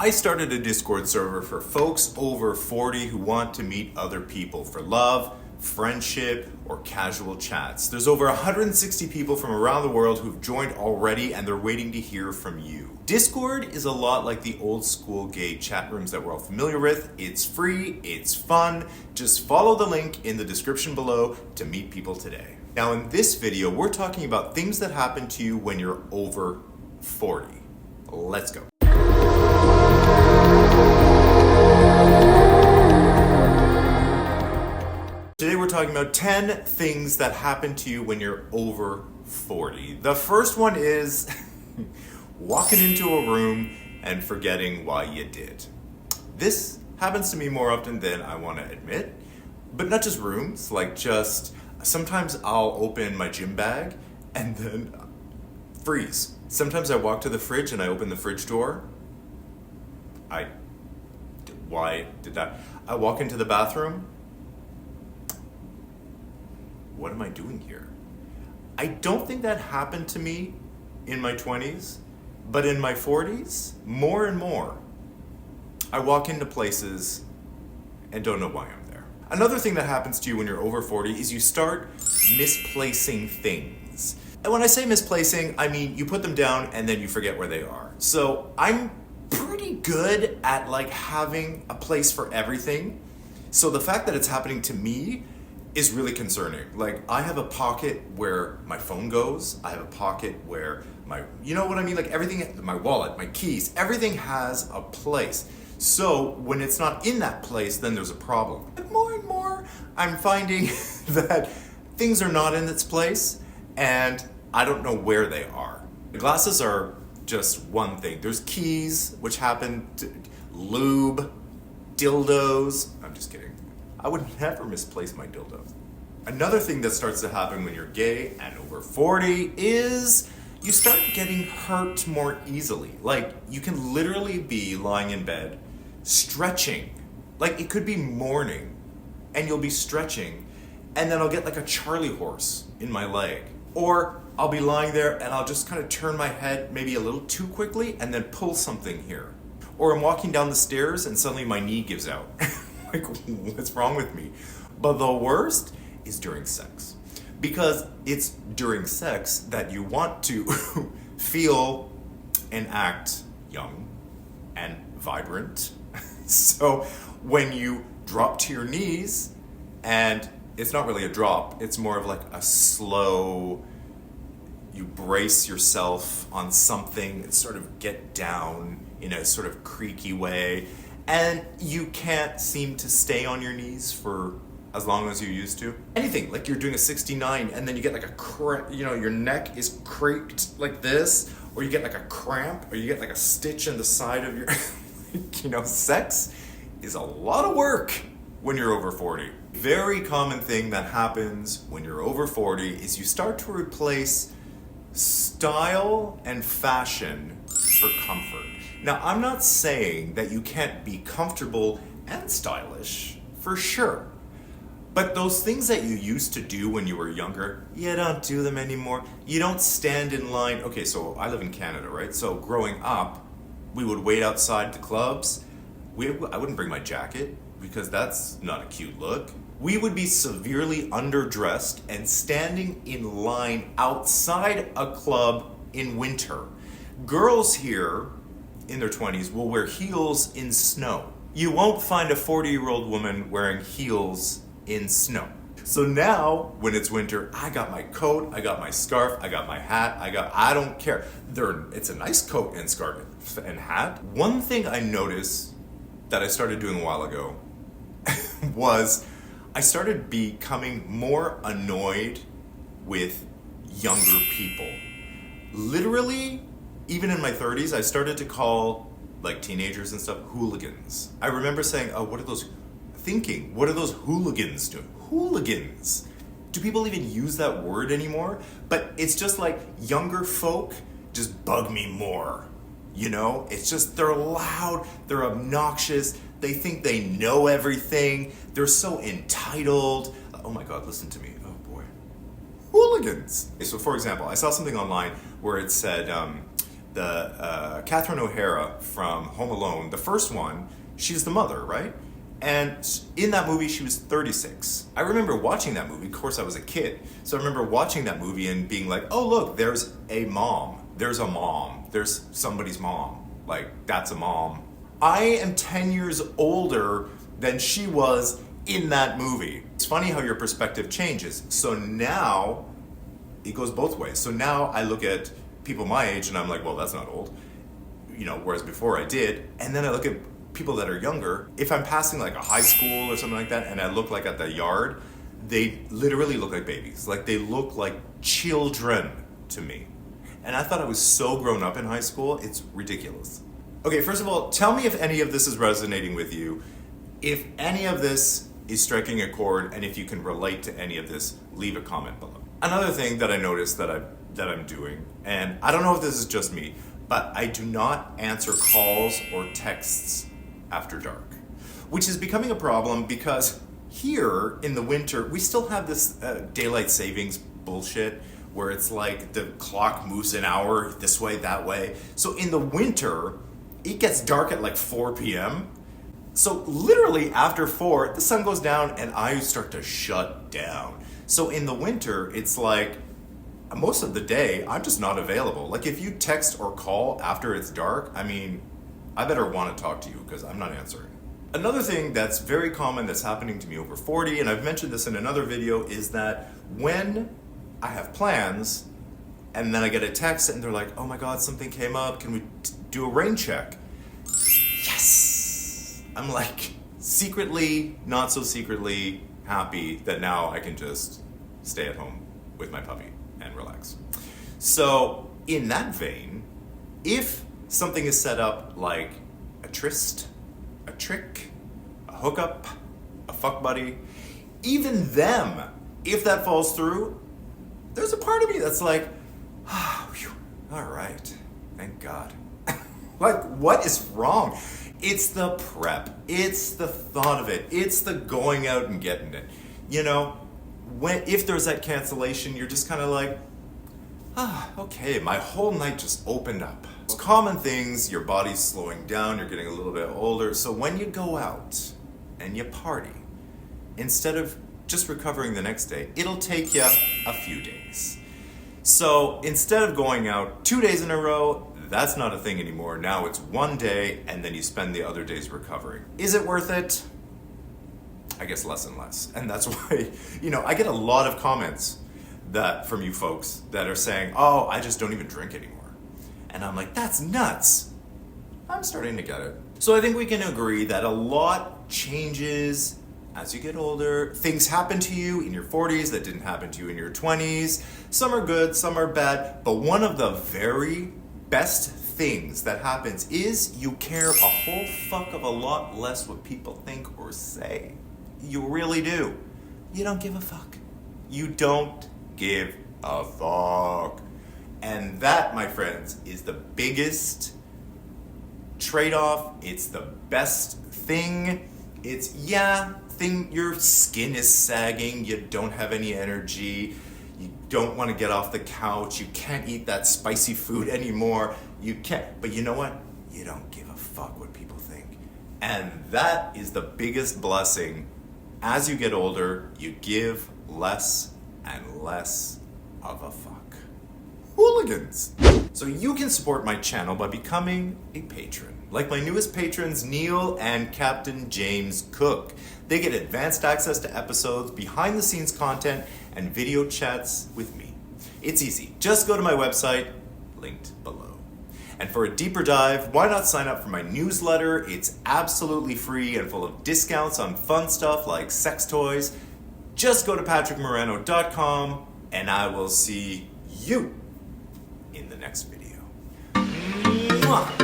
I started a Discord server for folks over 40 who want to meet other people for love, friendship, or casual chats. There's over 160 people from around the world who've joined already, and they're waiting to hear from you. Discord is a lot like the old school gay chat rooms that we're all familiar with. It's free, it's fun. Just follow the link in the description below to meet people today. Now in this video, we're talking about things that happen to you when you're over 40. Let's go. Today we're talking about 10 things that happen to you when you're over 40. The first one is walking into a room and forgetting why you did. This happens to me more often than I want to admit, but not just rooms, like just sometimes I'll open my gym bag and then freeze. Sometimes I walk to the fridge and I open the fridge door. Why did that? I walk into the bathroom. What am I doing here? I don't think that happened to me in my 20s, but in my 40s, more and more, I walk into places and don't know why I'm there. Another thing that happens to you when you're over 40 is you start misplacing things. And when I say misplacing, I mean you put them down and then you forget where they are. So I'm pretty good at having a place for everything. So the fact that it's happening to me is really concerning. I have a pocket where my phone goes. I have a pocket where you know what I mean? Everything, my wallet, my keys, everything has a place. So when it's not in that place, then there's a problem. But more and more, I'm finding that things are not in its place and I don't know where they are. The glasses are just one thing. There's keys, which happen to lube, dildos. I'm just kidding. I would never misplace my dildos. Another thing that starts to happen when you're gay and over 40 is you start getting hurt more easily. You can literally be lying in bed, stretching. It could be morning, and you'll be stretching, and then I'll get a Charlie horse in my leg. Or I'll be lying there and I'll just kind of turn my head maybe a little too quickly and then pull something here. Or I'm walking down the stairs and suddenly my knee gives out. What's wrong with me? But the worst is during sex. Because it's during sex that you want to feel and act young and vibrant. So when you drop to your knees, and it's not really a drop, it's more of a slow, you brace yourself on something and sort of get down in a sort of creaky way. And you can't seem to stay on your knees for as long as you used to. Anything, you're doing a 69 and then you get your neck is cracked like this, or you get a cramp, or you get a stitch in the side of your, sex is a lot of work when you're over 40. Very common thing that happens when you're over 40 is you start to replace style and fashion for comfort. Now, I'm not saying that you can't be comfortable and stylish, for sure. But those things that you used to do when you were younger, you don't do them anymore. You don't stand in line. Okay, so I live in Canada, right? So growing up, we would wait outside the clubs. I wouldn't bring my jacket because that's not a cute look. We would be severely underdressed and standing in line outside a club in winter. Girls here in their 20s will wear heels in snow. You won't find a 40-year-old woman wearing heels in snow. So now, when it's winter, I got my coat, I got my scarf, I got my hat, I don't care. It's a nice coat and scarf and hat. One thing I noticed that I started doing a while ago was I started becoming more annoyed with younger people. Literally, even in my 30s, I started to call teenagers and stuff hooligans. I remember saying, what are those hooligans doing? Hooligans. Do people even use that word anymore? But it's just younger folk just bug me more. It's just, they're loud, they're obnoxious, they think they know everything, they're so entitled. Oh my God, listen to me, oh boy. Hooligans. So for example, I saw something online where it said, Catherine O'Hara from Home Alone, the first one, she's the mother, right? And in that movie, she was 36. I remember watching that movie. Of course, I was a kid. So I remember watching that movie and being like, oh, look, there's a mom. There's a mom. There's somebody's mom. Like, that's a mom. I am 10 years older than she was in that movie. It's funny how your perspective changes. So now, it goes both ways. So now I look at people my age and I'm like, well, that's not old. You know, whereas before I did. And then I look at people that are younger. If I'm passing like a high school or something like that and I look like at the yard, they literally look like babies. Like they look like children to me. And I thought I was so grown up in high school, it's ridiculous. Okay, first of all, tell me if any of this is resonating with you. If any of this is striking a chord, and if you can relate to any of this, leave a comment below. Another thing that I noticed that I'm doing, and I don't know if this is just me, but I do not answer calls or texts after dark, which is becoming a problem because here in the winter, we still have this daylight savings bullshit where it's like the clock moves an hour this way, that way. So in the winter, it gets dark at like 4 p.m. So literally after 4, the sun goes down and I start to shut down. So in the winter, it's like most of the day, I'm just not available. Like if you text or call after it's dark, I mean, I better want to talk to you because I'm not answering. Another thing that's very common that's happening to me over 40, and I've mentioned this in another video, is that when I have plans and then I get a text and they're like, oh my God, something came up. Can we do a rain check? Yes! I'm like secretly, not so secretly happy that now I can just stay at home with my puppy and relax. So in that vein, if something is set up like a tryst, a trick, a hookup, a fuck buddy, even them, if that falls through, there's a part of me that's like, oh, whew, all right, thank God. Like, what is wrong? It's the prep. It's the thought of it. It's the going out and getting it. You know, if there's that cancellation, you're just kind of like, okay, my whole night just opened up. It's common things, your body's slowing down, you're getting a little bit older. So when you go out and you party, instead of just recovering the next day, it'll take you a few days. So instead of going out 2 days in a row, that's not a thing anymore. Now it's 1 day and then you spend the other days recovering. Is it worth it? I guess less and less. And that's why, you know, I get a lot of comments from you folks that are saying, oh, I just don't even drink anymore. And I'm like, that's nuts. I'm starting to get it. So I think we can agree that a lot changes as you get older. Things happen to you in your 40s that didn't happen to you in your 20s. Some are good, some are bad. But one of the very best things that happens is you care a whole fuck of a lot less what people think or say. You really do. You don't give a fuck. You don't give a fuck. And that, my friends, is the biggest trade-off. It's the best thing. It's, your skin is sagging, you don't have any energy, you don't want to get off the couch, you can't eat that spicy food anymore, you can't, but you know what? You don't give a fuck what people think. And that is the biggest blessing. As you get older, you give less and less of a fuck. Hooligans! So you can support my channel by becoming a patron. Like my newest patrons, Neil and Captain James Cook. They get advanced access to episodes, behind the scenes content, and video chats with me. It's easy. Just go to my website, linked below. And for a deeper dive, why not sign up for my newsletter? It's absolutely free and full of discounts on fun stuff like sex toys. Just go to patrickmoreno.com and I will see you in the next video. Mwah!